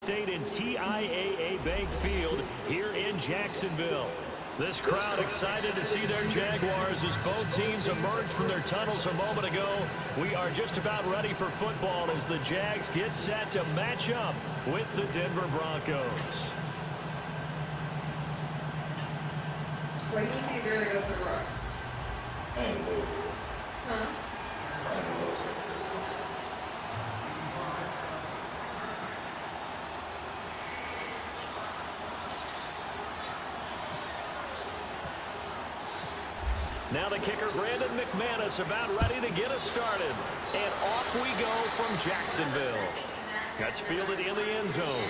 State and TIAA Bank Field here in Jacksonville. This crowd excited to see their Jaguars as both teams emerged from their tunnels a moment ago. We are just about ready for football as the Jags get set to match up with the Denver Broncos. What do you think really go for the rock? Huh? Now the kicker, Brandon McManus, about ready to get us started. And off we go from Jacksonville. That's fielded in the end zone.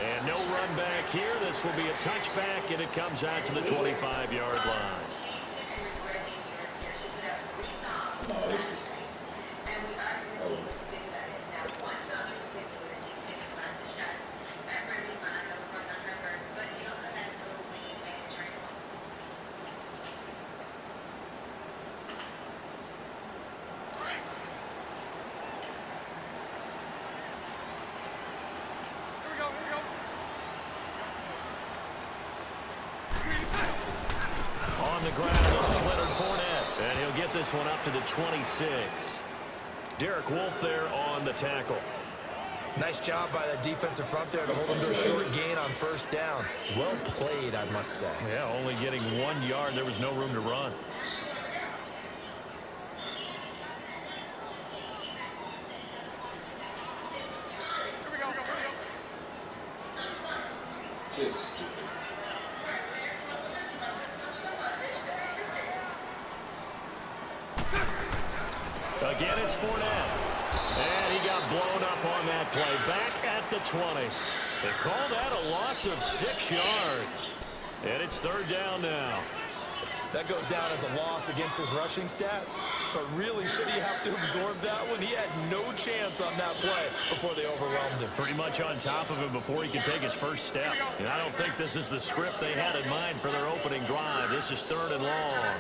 And no run back here. This will be a touchback, and it comes out to the 25-yard line. On the ground, this is Leonard Fournette, and he'll get this one up to the 26. Derek Wolfe there on the tackle. Nice job by the defensive front there to hold him to a short gain on first down. Well played, I must say. Yeah, only getting 1 yard. There was no room to run. Just stupid. Again, it's Fournette. And he got blown up on that play. Back at the 20. They call that a loss of 6 yards. And it's third down now. That goes down as a loss against his rushing stats. But really, should he have to absorb that one? He had no chance on that play before they overwhelmed him. Pretty much on top of him before he could take his first step. And I don't think this is the script they had in mind for their opening drive. This is third and long.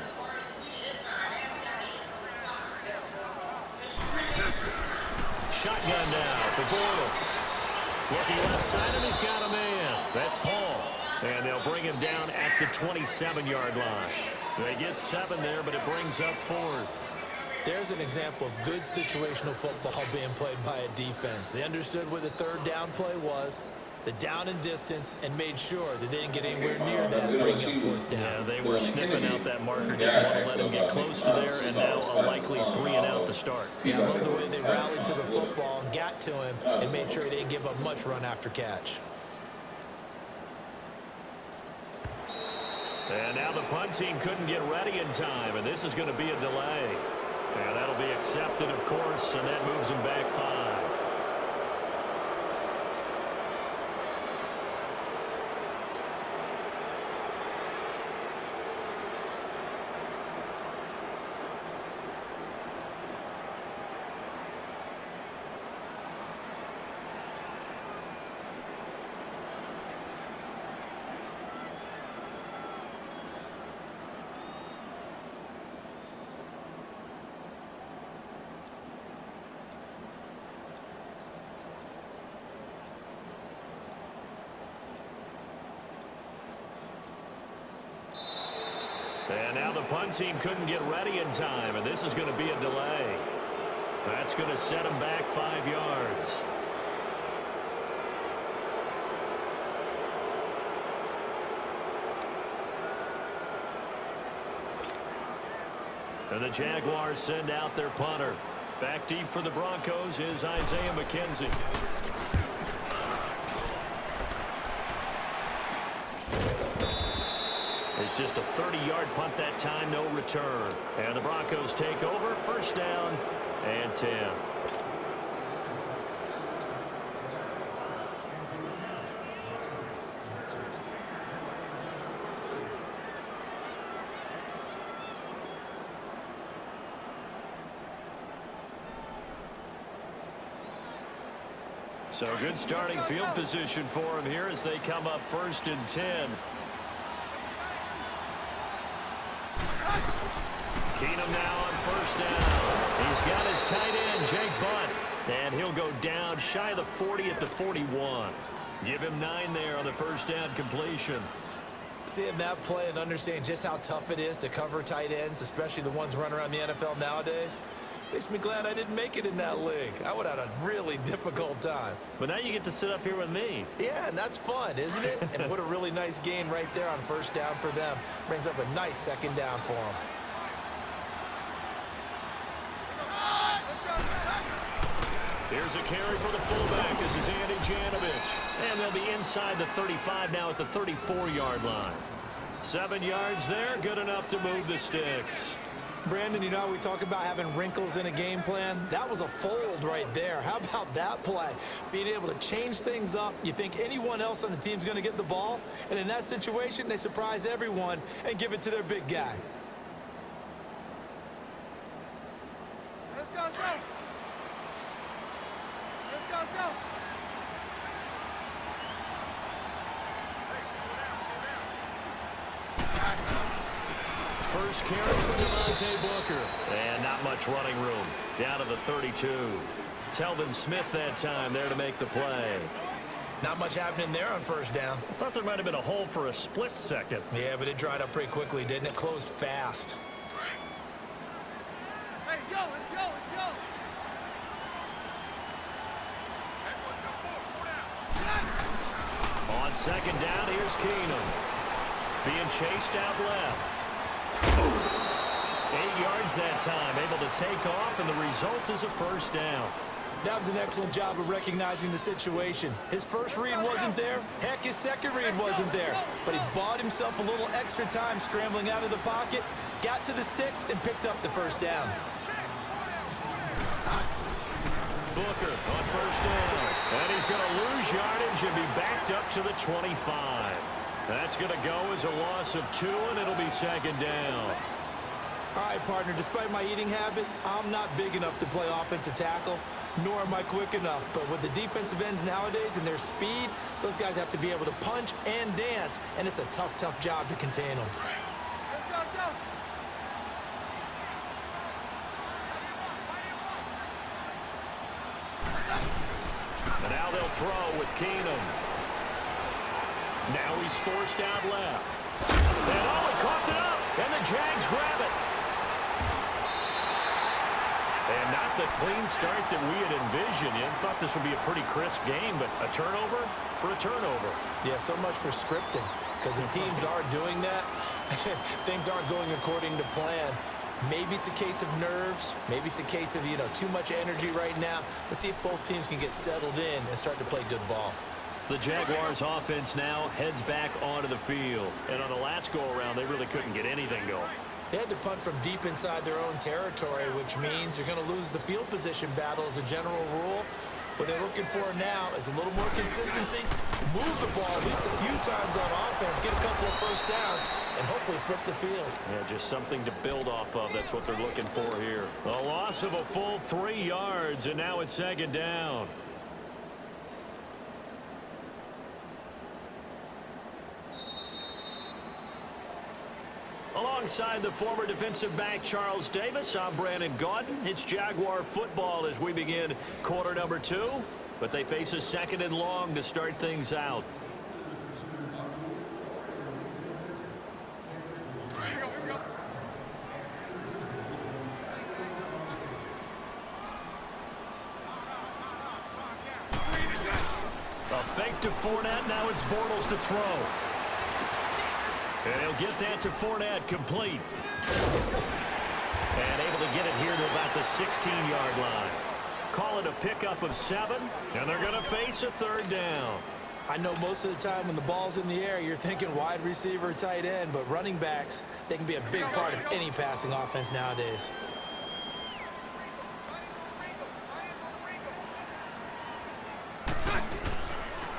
Shotgun now for Bortles. Looking left side, and he's got a man. That's Paul. And they'll bring him down at the 27-yard line. They get 7 there, but it brings up fourth. There's an example of good situational football being played by a defense. They understood where the third down play was, the down and distance, and made sure that they didn't get anywhere near that, bring up fourth down. Yeah, they were sniffing out that marker, didn't want to let him get close to there, and now a likely 3 and out to start. Yeah, I love the way they rallied to the football and got to him and made sure he didn't give up much run after catch. And now the punt team couldn't get ready in time, and this is going to be a delay. And that'll be accepted, of course, and that moves them back 5. And now the punt team couldn't get ready in time, and this is going to be a delay. That's going to set them back 5 yards. And the Jaguars send out their punter. Back deep for the Broncos is Isaiah McKenzie. It's just a 30-yard punt that time, no return. And the Broncos take over, first down and 10. So good starting field position for him here as they come up first and 10. Keenum now on first down. He's got his tight end, Jake Butt. And he'll go down shy of the 40 at the 41. Give him 9 there on the first down completion. Seeing that play and understanding just how tough it is to cover tight ends, especially the ones running around the NFL nowadays, makes me glad I didn't make it in that league. I would have had a really difficult time. But now you get to sit up here with me. Yeah, and that's fun, isn't it? And what a really nice gain right there on first down for them. Brings up a nice second down for them. Here's a carry for the fullback. This is Andy Janovich. And they'll be inside the 35 now at the 34-yard line. 7 yards there, good enough to move the sticks. Brandon, you know how we talk about having wrinkles in a game plan? That was a fold right there. How about that play? Being able to change things up. You think anyone else on the team's going to get the ball, and in that situation, they surprise everyone and give it to their big guy. Let's go, go. Let's go, go. First carry for Devontae Booker. And not much running room. Down to the 32. Telvin Smith that time there to make the play. Not much happening there on first down. I thought there might have been a hole for a split second. Yeah, but it dried up pretty quickly, didn't it? Closed fast. Hey, go, let's go, let's go. On second down, here's Keenum. Being chased out left. 8 yards that time, able to take off, and the result is a first down. That was an excellent job of recognizing the situation. His first read wasn't there. Heck, his second read wasn't there. But he bought himself a little extra time scrambling out of the pocket, got to the sticks, and picked up the first down. Booker on first down. And he's going to lose yardage and be backed up to the 25. That's going to go as a loss of 2, and it'll be second down. All right, partner, despite my eating habits, I'm not big enough to play offensive tackle, nor am I quick enough. But with the defensive ends nowadays and their speed, those guys have to be able to punch and dance, and it's a tough, tough job to contain them. Let's go, go. And now they'll throw with Keenum. Now he's forced out left. And oh, he coughed it up, and the Jags grab it. And not the clean start that we had envisioned. You thought this would be a pretty crisp game, but a turnover for a turnover. Yeah, so much for scripting, because if teams are doing that, things aren't going according to plan. Maybe it's a case of nerves. Maybe it's a case of, too much energy right now. Let's see if both teams can get settled in and start to play good ball. The Jaguars offense now heads back onto the field. And on the last go-around, they really couldn't get anything going. They had to punt from deep inside their own territory, which means you're going to lose the field position battle as a general rule. What they're looking for now is a little more consistency, move the ball at least a few times on offense, get a couple of first downs, and hopefully flip the field. Yeah, just something to build off of. That's what they're looking for here. A loss of a full 3 yards, and now it's second down. Alongside the former defensive back Charles Davis, I'm Brandon Gaudin. It's Jaguar football as we begin quarter number 2, but they face a second and long to start things out. A fake to Fournette, now it's Bortles to throw. And he'll get that to Fournette, complete. And able to get it here to about the 16-yard line. Call it a pickup of 7, and they're going to face a third down. I know most of the time when the ball's in the air, you're thinking wide receiver, tight end, but running backs, they can be a big part of any passing offense nowadays.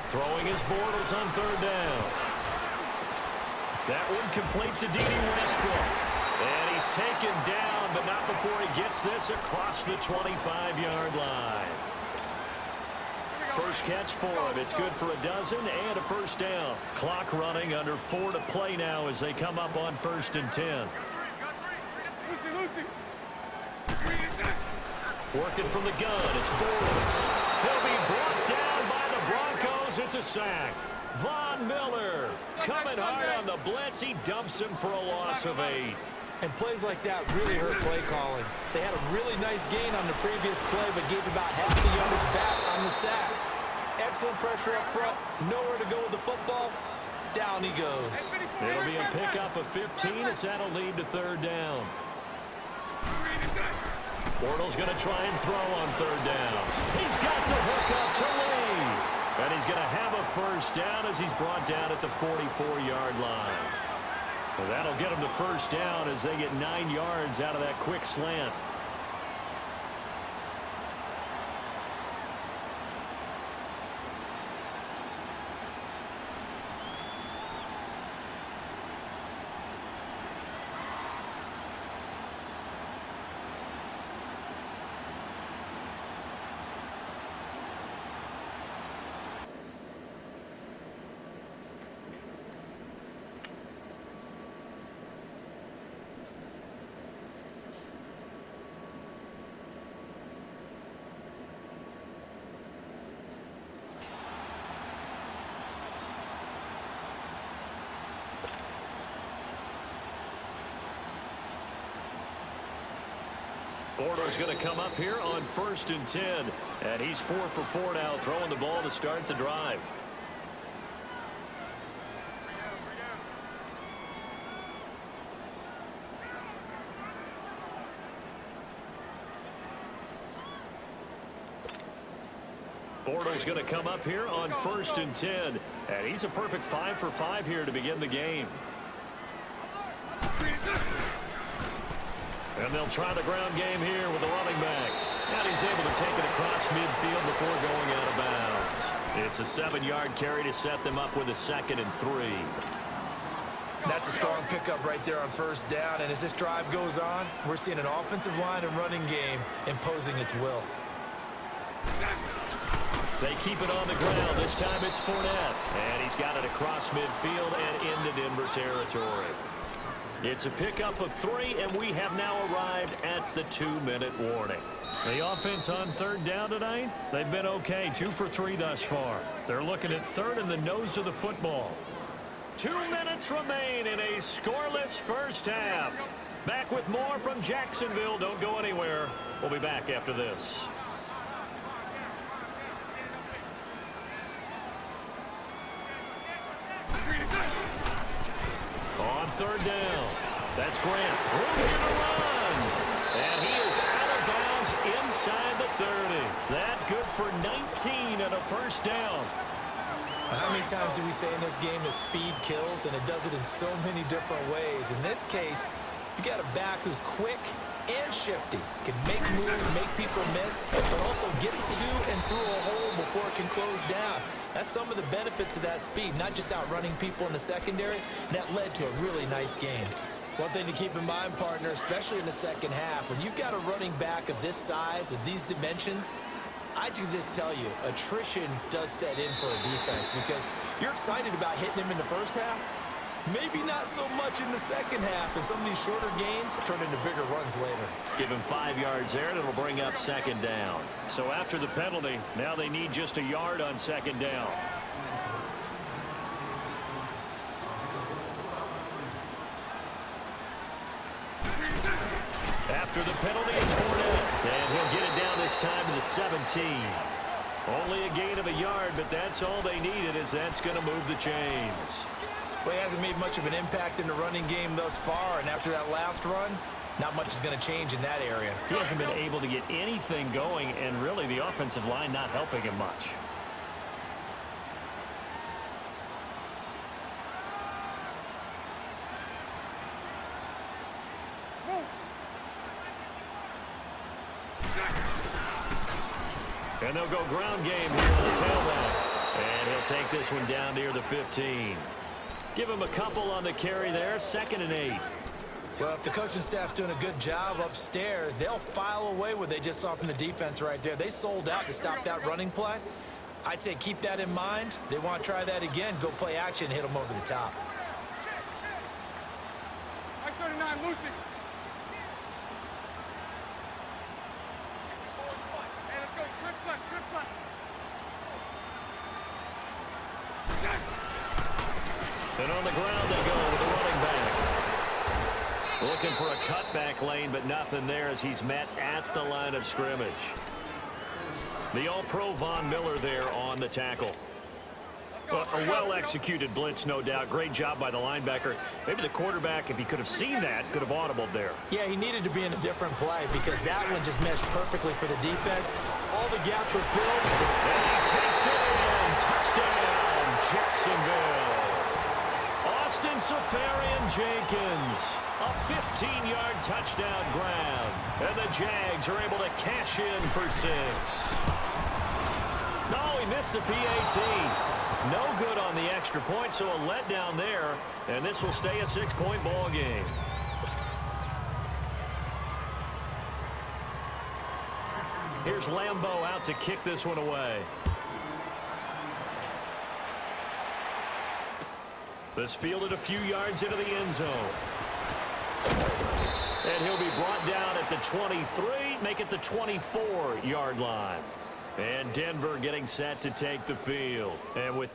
Throwing his Bortles on third down. That one complete to Dede Westbrook. And he's taken down, but not before he gets this across the 25-yard line. First catch for him. It's good for a dozen and a first down. Clock running under 4 to play now as they come up on 1st and 10. Lucy. Working from the gun, it's Bortles. He'll be brought down by the Broncos. It's a sack. Von Miller coming hard on the blitz. He dumps him for a loss of 8. And plays like that really hurt play calling. They had a really nice gain on the previous play, but gave about half the yardage back on the sack. Excellent pressure up front. Nowhere to go with the football. Down he goes. It'll be a pickup of 15 as that'll lead to 3rd down. Bortles going to try and throw on 3rd down. He's got the hook up to Lee. And he's going to have a 1st down as he's brought down at the 44-yard line. Well, that'll get him to 1st down as they get 9 yards out of that quick slant. Bortles going to come up here on 1st and 10. And he's 4 for 4 now, throwing the ball to start the drive. Bortles going to come up here on 1st and 10. And he's a perfect 5 for 5 here to begin the game. And they'll try the ground game here with the running back. And he's able to take it across midfield before going out of bounds. It's a 7-yard carry to set them up with a 2nd and 3. That's a strong pickup right there on 1st down. And as this drive goes on, we're seeing an offensive line and running game imposing its will. They keep it on the ground. This time it's Fournette. And he's got it across midfield and into Denver territory. It's a pickup of 3, and we have now arrived at the 2-minute warning. The offense on 3rd down tonight, they've been okay, 2 for 3 thus far. They're looking at 3rd in the nose of the football. 2 minutes remain in a scoreless first half. Back with more from Jacksonville. Don't go anywhere. We'll be back after this. On 3rd down, that's Grant. Room here to run. And he is out of bounds inside the 30. That good for 19 and a 1st down. How many times do we say in this game that speed kills, and it does it in so many different ways? In this case, you got a back who's quick and shifty, can make moves, make people miss, but also gets to and through a hole before it can close down. That's some of the benefits of that speed, not just outrunning people in the secondary. That led to a really nice game. One thing to keep in mind, partner, especially in the second half, when you've got a running back of this size, of these dimensions, I can just tell you, attrition does set in for a defense because you're excited about hitting him in the first half. Maybe not so much in the second half, and some of these shorter gains turn into bigger runs later. Give him 5 yards there, and it'll bring up 2nd down. So after the penalty, now they need just a yard on 2nd down. After the penalty, it's Fournette, and he'll get it down this time to the 17. Only a gain of a yard, but that's all they needed, as that's going to move the chains. Well, he hasn't made much of an impact in the running game thus far, and after that last run, not much is going to change in that area. He hasn't been able to get anything going, and really the offensive line not helping him much. And they'll go ground game here on the tailback. And he'll take this one down near the 15. Give him a couple on the carry there, 2nd and 8. Well, if the coaching staff's doing a good job upstairs, they'll file away what they just saw from the defense right there. They sold out to stop that running play. I'd say keep that in mind. They want to try that again, go play action, hit them over the top. I 39, Lucy. And on the ground they go with the running back. Looking for a cutback lane, but nothing there as he's met at the line of scrimmage. The All-Pro Von Miller there on the tackle. A well-executed blitz, no doubt. Great job by the linebacker. Maybe the quarterback, if he could have seen that, could have audibled there. Yeah, he needed to be in a different play because that one just meshed perfectly for the defense. All the gaps were filled. And he takes it in. Touchdown, Jacksonville. Austin Safarian-Jenkins. A 15-yard touchdown grab. And the Jags are able to cash in for 6. No, he missed the PAT. No good on the extra point, so a letdown there. And this will stay a 6-point ball game. Here's Lambeau out to kick this one away. This fielded a few yards into the end zone. And he'll be brought down at the 23, make it the 24-yard line. And Denver getting set to take the field. And with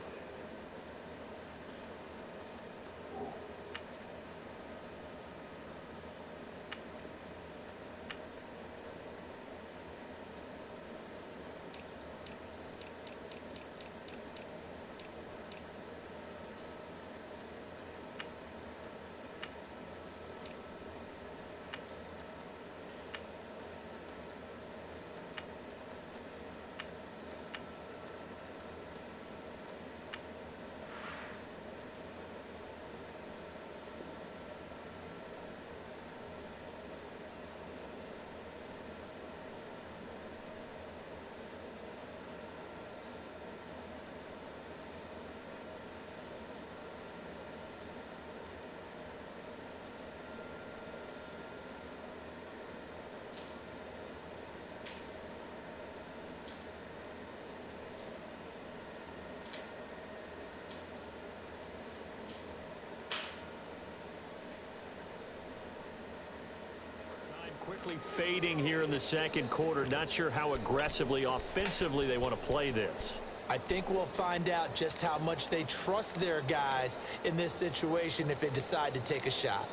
quickly fading here in the second quarter. Not sure how aggressively, offensively they want to play this. I think we'll find out just how much they trust their guys in this situation if they decide to take a shot.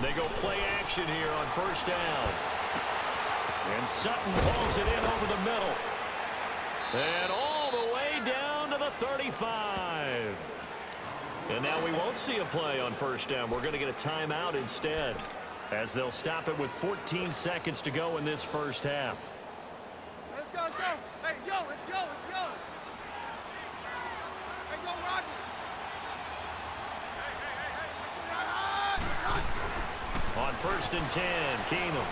They go play action here on first down. And Sutton pulls it in over the middle. And all the way down to the 35. And now we won't see a play on first down. We're going to get a timeout instead, as they'll stop it with 14 seconds to go in this first half. Let's go, let's go. Hey, yo, let's go, let's go. Hey, go, Rocky. On first and 10, Keenum.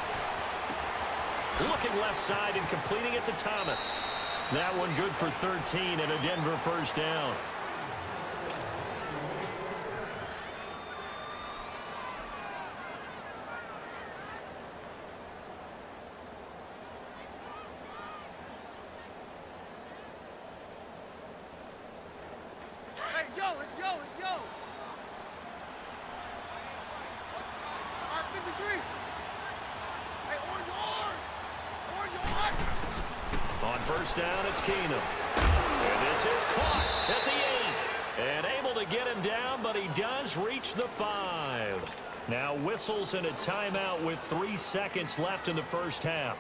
Looking left side and completing it to Thomas. That one good for 13 and a Denver first down. Hey, yo, let's go, let's go. R53. Hey, orange. On first down, it's Keenum. And this is caught at the 8. And able to get him down, but he does reach the 5. Now whistles and a timeout with 3 seconds left in the first half.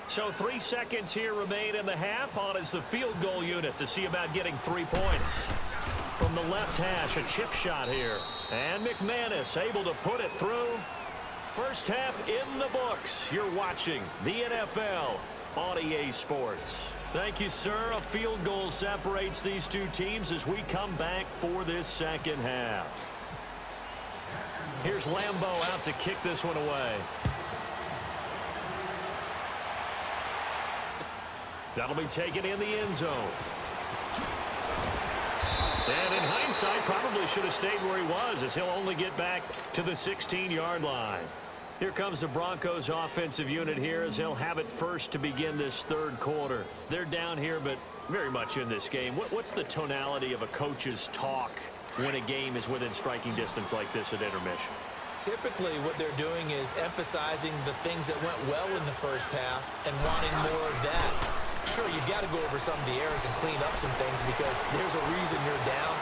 So 3 seconds here remain in the half. On is the field goal unit to see about getting 3 points. From the left hash, a chip shot here. And McManus able to put it through. First half in the books. You're watching the NFL on EA Sports. Thank you, sir. A field goal separates these two teams as we come back for this second half. Here's Lambeau out to kick this one away. That'll be taken in the end zone. And in hindsight, probably should have stayed where he was, as he'll only get back to the 16-yard line. Here comes the Broncos offensive unit here as they'll have it first to begin this third quarter. They're down here, but very much in this game. What's the tonality of a coach's talk when a game is within striking distance like this at intermission? Typically, what they're doing is emphasizing the things that went well in the first half and wanting more of that. Sure, you've got to go over some of the errors and clean up some things because there's a reason you're down.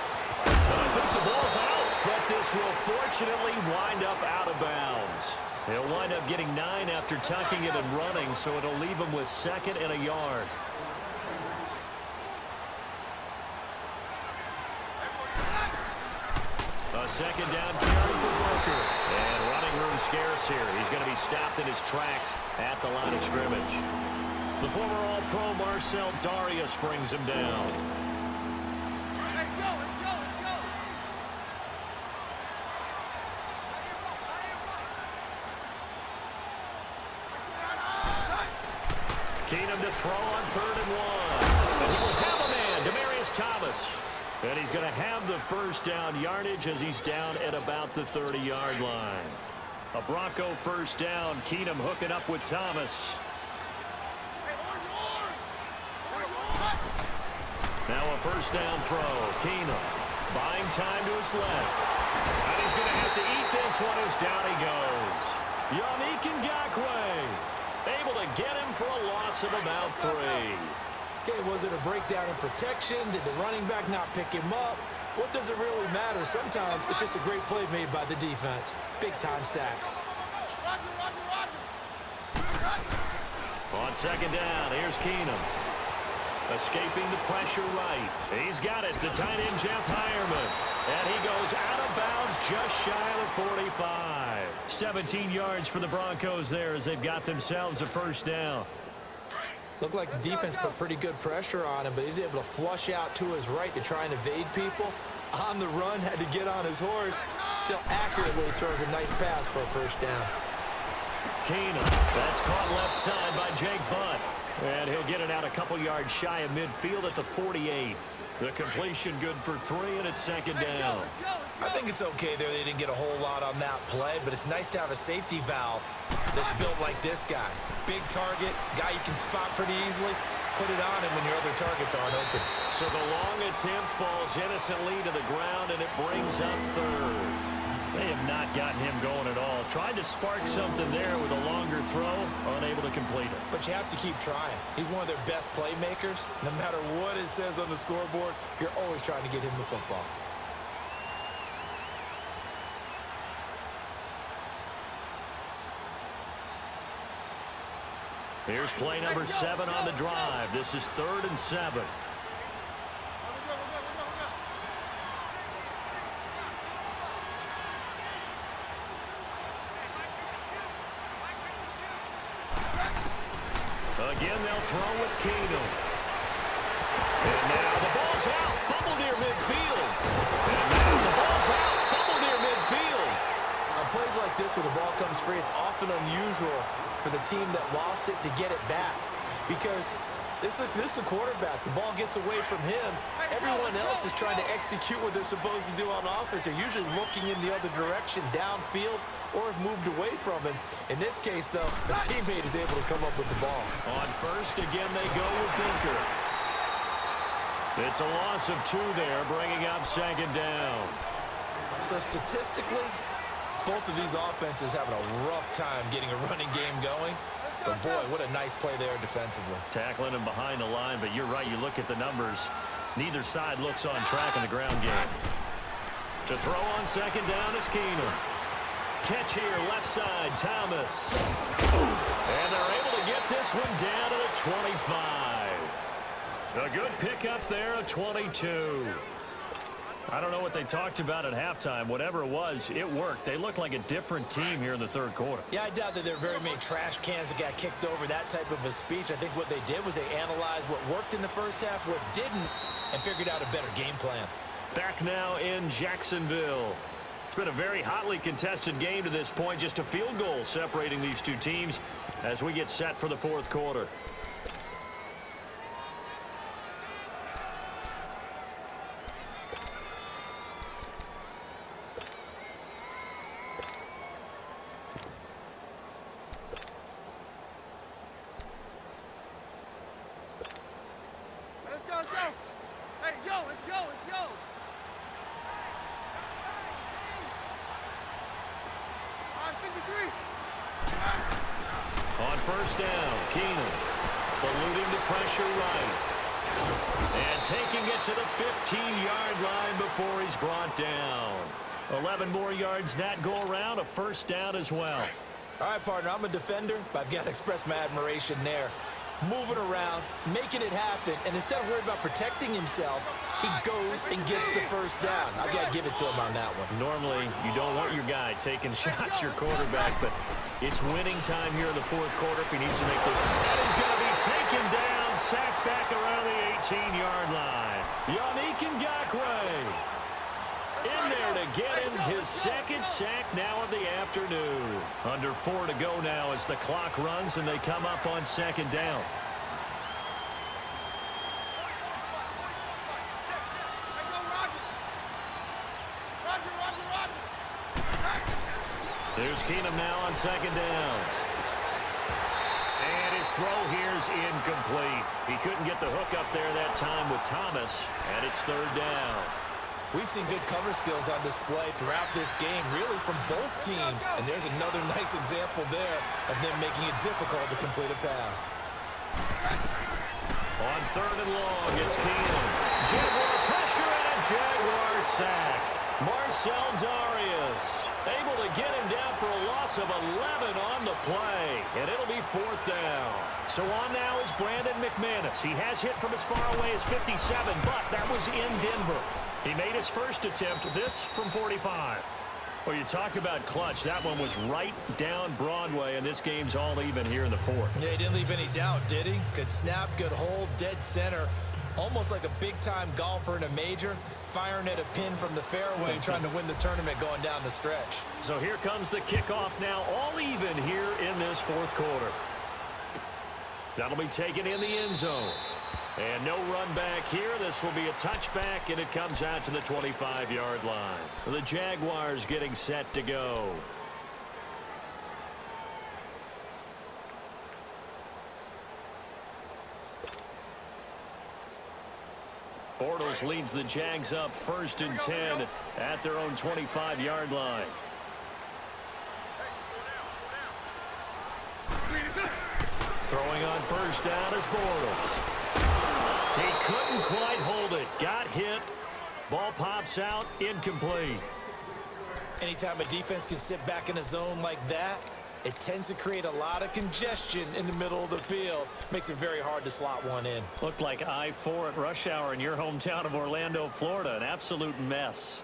I think the ball's out, but this will fortunately wind up out of bounds. He'll wind up getting 9 after tucking it and running, so it'll leave him with 2nd and a yard. A 2nd down carry for Booker. And running room scarce here. He's going to be stopped in his tracks at the line of scrimmage. The former All-Pro Marcel Darius brings him down. Let's go, let's go, let's go. Keenum to throw on 3rd and 1. And he will have a man, Demaryius Thomas. And he's going to have the first down yardage as he's down at about the 30-yard line. A Bronco first down. Keenum hooking up with Thomas. Now a first down throw. Keenum buying time to his left. And he's going to have to eat this one as down he goes. Yannick Ngakoue able to get him for a loss of about 3. Okay, was it a breakdown in protection? Did the running back not pick him up? What does it really matter? Sometimes it's just a great play made by the defense. Big-time sack. On 2nd down, here's Keenum. Escaping the pressure right. He's got it, the tight end Jeff Heuerman. And he goes out of bounds just shy of the 45. 17 yards for the Broncos there as they've got themselves a first down. Looked like the defense put pretty good pressure on him, but he's able to flush out to his right to try and evade people. On the run, had to get on his horse. Still accurately throws a nice pass for a first down. Keenum, that's caught left side by Jake Butt. And he'll get it out a couple yards shy of midfield at the 48. The completion good for 3, and it's 2nd down. I think it's okay there. They didn't get a whole lot on that play, but it's nice to have a safety valve that's built like this guy. Big target, guy you can spot pretty easily. Put it on him when your other targets aren't open. So the long attempt falls innocently to the ground, and it brings up 3rd. They have not gotten him going at all. Tried to spark something there with a longer throw, unable to complete it. But you have to keep trying. He's one of their best playmakers. No matter what it says on the scoreboard, you're always trying to get him the football. Here's play number 7 on the drive. This is 3rd and 7. Again, they'll throw with Keenum. And now the ball's out. Fumble near midfield. And now the ball's out. Fumble near midfield. On plays like this where the ball comes free, it's often unusual for the team that lost it to get it back. Because this is the quarterback. The ball gets away from him. Everyone else is trying to execute what they're supposed to do on offense. They're usually looking in the other direction, downfield, or have moved away from him. In this case, though, the teammate is able to come up with the ball. On first, again, they go with Booker. It's a loss of 2 there, bringing up 2nd down. So statistically, both of these offenses having a rough time getting a running game going. But, boy, what a nice play there defensively. Tackling him behind the line, but you're right. You look at the numbers. Neither side looks on track in the ground game. To throw on 2nd down is Keenum. Catch here, left side, Thomas. And they're able to get this one down to the 25. A good pickup there, a 22. I don't know what they talked about at halftime. Whatever it was, it worked. They look like a different team here in the 3rd quarter. Yeah, I doubt that there are very many trash cans that got kicked over, that type of a speech. I think what they did was they analyzed what worked in the first half, what didn't, and figured out a better game plan. Back now in Jacksonville. It's been a very hotly contested game to this point. Just a field goal separating these two teams as we get set for the 4th quarter. first down. Keenum eluding the pressure right. And taking it to the 15-yard line before he's brought down. 11 more yards that go around, a first down as well. All right, partner, I'm a defender, but I've got to express my admiration there. Moving around, making it happen, and instead of worrying about protecting himself, he goes and gets the first down. I've got to give it to him on that one. Normally, you don't want your guy taking shots, your quarterback, but it's winning time here in the fourth quarter if he needs to make this. That is going to be taken down, sacked back around the 18-yard line. Yannick Ngakoue in there to get him his second sack now of the afternoon. Under 4 to go now as the clock runs and they come up on second down. There's Keenum now on second down. And his throw here's incomplete. He couldn't get the hook up there that time with Thomas, and it's third down. We've seen good cover skills on display throughout this game, really from both teams. And there's another nice example there of them making it difficult to complete a pass. On third and long, it's Keenum. Jaguar pressure and a Jaguar sack. Marcel Darius able to get him down for a loss of 11 on the play. And it'll be fourth down. So on now is Brandon McManus. He has hit from as far away as 57, but that was in Denver. He made his first attempt, this from 45. Well, you talk about clutch. That one was right down Broadway, and this game's all even here in the fourth. Yeah, he didn't leave any doubt, did he? Good snap, good hold, dead center. Almost like a big-time golfer in a major, firing at a pin from the fairway, trying to win the tournament going down the stretch. So here comes the kickoff now, all even here in this fourth quarter. That'll be taken in the end zone. And no run back here. This will be a touchback, and it comes out to the 25-yard line. The Jaguars getting set to go. Bortles leads the Jags up first and 10 at their own 25-yard line. Throwing on first down is Bortles. He couldn't quite hold it. Got hit. Ball pops out. Incomplete. Anytime a defense can sit back in a zone like that, it tends to create a lot of congestion in the middle of the field. Makes it very hard to slot one in. Looked like I-4 at rush hour in your hometown of Orlando, Florida. An absolute mess.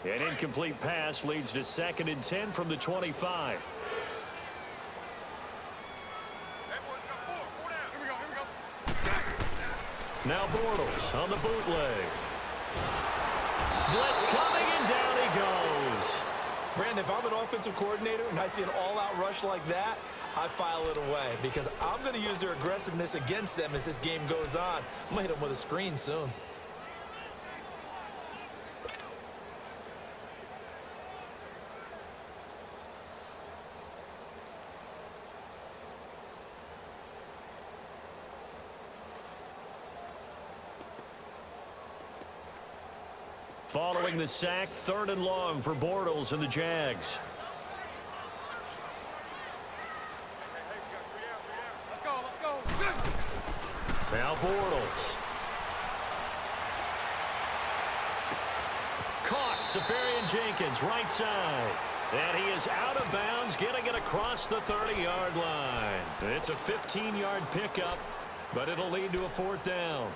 An incomplete pass leads to second and 10 from the 25. Now Bortles on the bootleg. Blitz coming, and down he goes. Brandon, if I'm an offensive coordinator and I see an all-out rush like that, I file it away because I'm going to use their aggressiveness against them as this game goes on. I'm going to hit them with a screen soon. Following the sack, third and long for Bortles and the Jags. Let's go. Now Bortles. Caught. Safarian Jenkins, right side. And he is out of bounds, getting it across the 30-yard line. It's a 15-yard pickup, but it'll lead to a fourth down.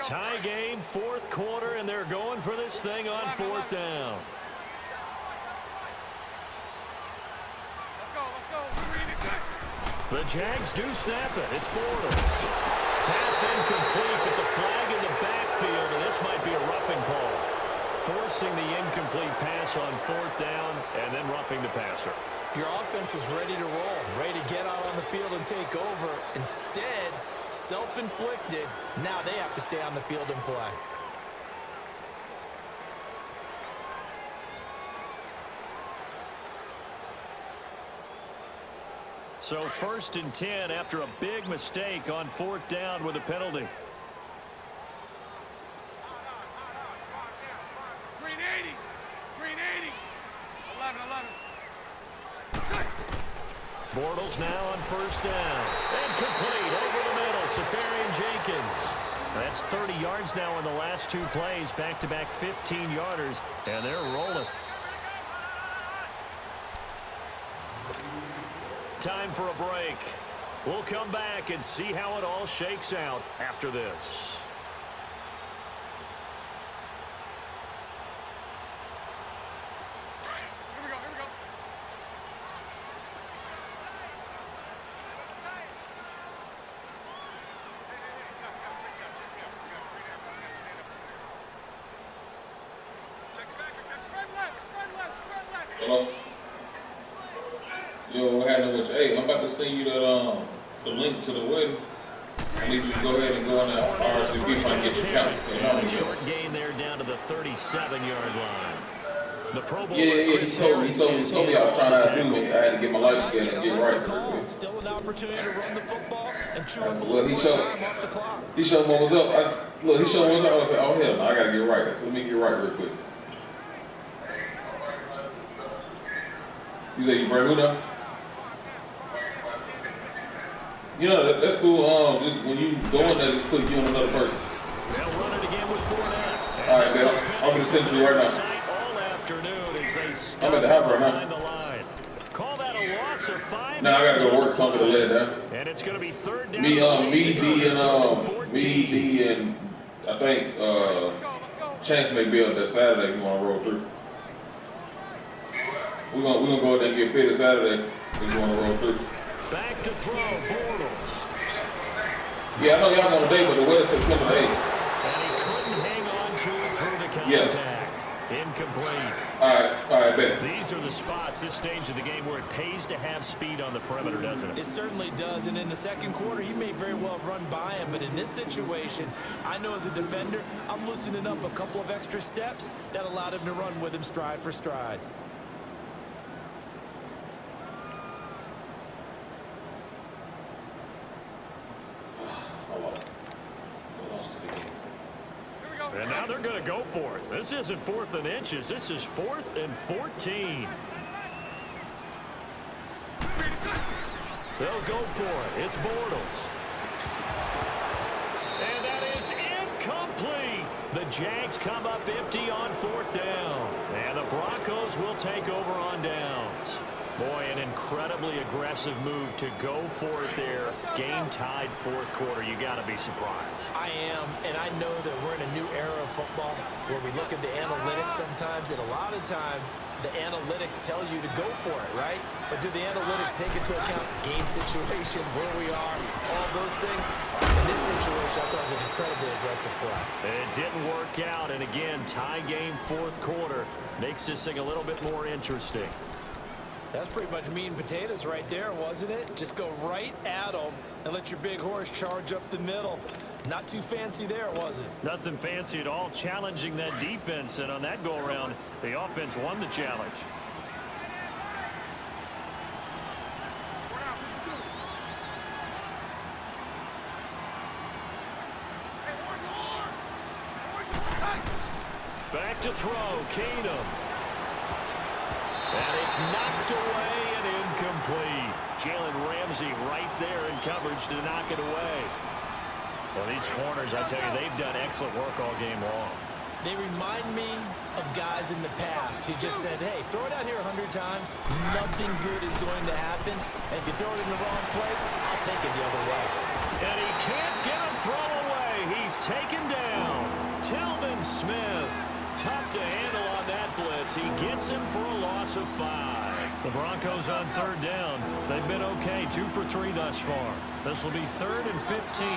Tie game, fourth quarter, and they're going for this thing on fourth down. Let's go. The Jags do snap it. It's Bortles. Pass incomplete, but the flag in the backfield, and this might be a roughing call. Forcing the incomplete pass on fourth down, and then roughing the passer. Your offense was ready to roll, ready to get out on the field and take over. Instead, self-inflicted. Now they have to stay on the field and play. So first and 10 after a big mistake on fourth down with a penalty. Bortles now on first down. And complete over the middle. Safarian Jenkins. That's 30 yards now in the last two plays. Back-to-back 15-yarders. And they're rolling. Time for a break. We'll come back and see how it all shakes out after this. Hello? Yo, what happened with you? Hey, I'm about to send you that the link to the wedding. I need you to go ahead and go on that RSVP if I can get your count. And a short gain there down to the 37-yard line. The Pro Bowl. Yeah, he told me I was trying to do it. I had to get my life together and get right. Still an opportunity to run the football and chew up a Well, little more time off the clock. He showed me what was up. He showed me what was up. I said, oh, hell no, I got to get right. So let me get right real quick. You say you bring who down? You know, that's cool. Just when you go in there, just put you on another person. They'll run it again with Fournette. All right, man. I'm going to send you right now. All afternoon as they I'm at the house right behind now. the line. Call that a loss of 5. Now I got to go work, so I'm going to lay it down. And it's going to be third down. Me, D, and I think Chance may be up there Saturday if you want to roll through. We're gonna go out there and get fit Saturday if you want to roll through. Back to throw, Bortles. Yeah, I know y'all on the day, but the weather September 8th. And he couldn't hang on to it through the contact. Incomplete. All right, bet. These are the spots, this stage of the game, where it pays to have speed on the perimeter, doesn't it? It certainly does, and in the second quarter, you may very well run by him, but in this situation, I know as a defender, I'm loosening up a couple of extra steps that allowed him to run with him stride for stride. And now they're going to go for it. This isn't 4th and inches. This is 4th and 14. They'll go for it. It's Bortles. And that is incomplete. The Jags come up empty on 4th down. And the Broncos will take over on downs. Boy, an incredibly aggressive move to go for it there. Game tied 4th quarter. You got to be surprised. I am, and I know that we're in a new era of football where we look at the analytics sometimes, and a lot of time the analytics tell you to go for it, right? But do the analytics take into account game situation, where we are, all those things? In this situation, I thought it was an incredibly aggressive play. It didn't work out, and again, tie game 4th quarter makes this thing a little bit more interesting. That's pretty much meat and potatoes right there, wasn't it? Just go right at them and let your big horse charge up the middle. Not too fancy there, was it? Nothing fancy at all, challenging that defense, and on that go-around, the offense won the challenge. Back to throw, Keenum. And it's knocked away and incomplete. Jalen Ramsey right there in coverage to knock it away. Well, these corners, I tell you, they've done excellent work all game long. They remind me of guys in the past who just said, hey, throw it out here 100 times. Nothing good is going to happen. And if you throw it in the wrong place, I'll take it the other way. And he can't get him thrown away. He's taken down. Telvin Smith. Tough to handle on that blitz. He gets him for a loss of 5. The Broncos on 3rd down. They've been okay, 2 for 3 thus far. This will be 3rd and 15.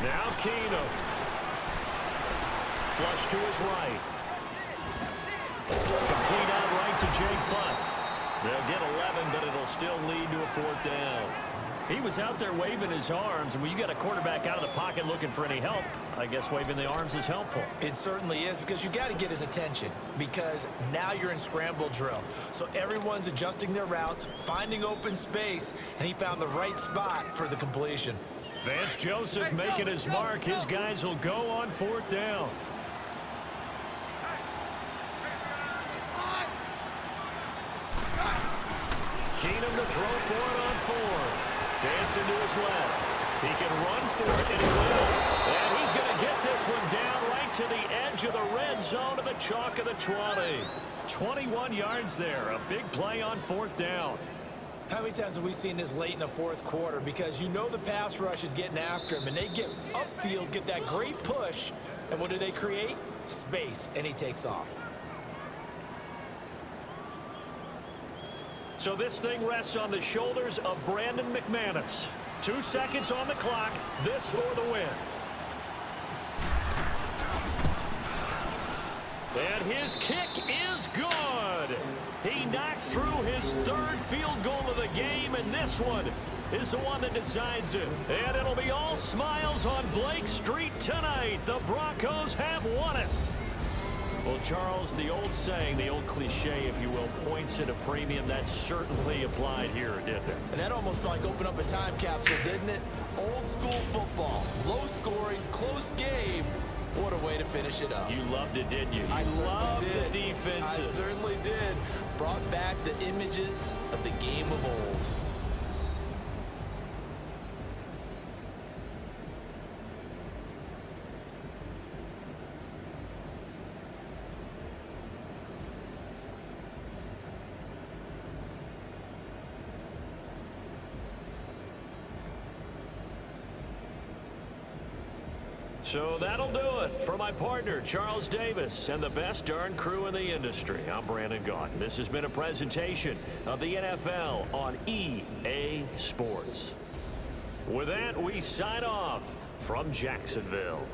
Now Keenum. Flush to his right. Complete out right to Jake Butt. They'll get 11, but it'll still lead to a 4th down. He was out there waving his arms, and when you got a quarterback out of the pocket looking for any help, I guess waving the arms is helpful. It certainly is, because you got to get his attention, because now you're in scramble drill. So everyone's adjusting their routes, finding open space, and he found the right spot for the completion. Vance Joseph making his mark. His guys will go on 4th down. Keenum to throw for it on fourth. Dancing to his left. He can run for it, and he will. And he's going to get this one down right to the edge of the red zone of the chalk of the 20. 21 yards there. A big play on fourth down. How many times have we seen this late in the fourth quarter? Because you know the pass rush is getting after him, and they get upfield, get that great push, and what do they create? Space, and he takes off. So this thing rests on the shoulders of Brandon McManus. 2 seconds on the clock. This for the win. And his kick is good. He knocks through his third field goal of the game, and this one is the one that decides it. And it'll be all smiles on Blake Street tonight. The Broncos have won it. Well, Charles, the old saying, the old cliche, if you will, points at a premium. That certainly applied here, didn't it? And that almost felt like opened up a time capsule, didn't it? Old school football, low scoring, close game. What a way to finish it up. You loved it, didn't you? I loved did. The defensive. I certainly did. Brought back the images of the game of old. So that'll do it for my partner, Charles Davis, and the best darn crew in the industry. I'm Brandon Gaudin. This has been a presentation of the NFL on EA Sports. With that, we sign off from Jacksonville.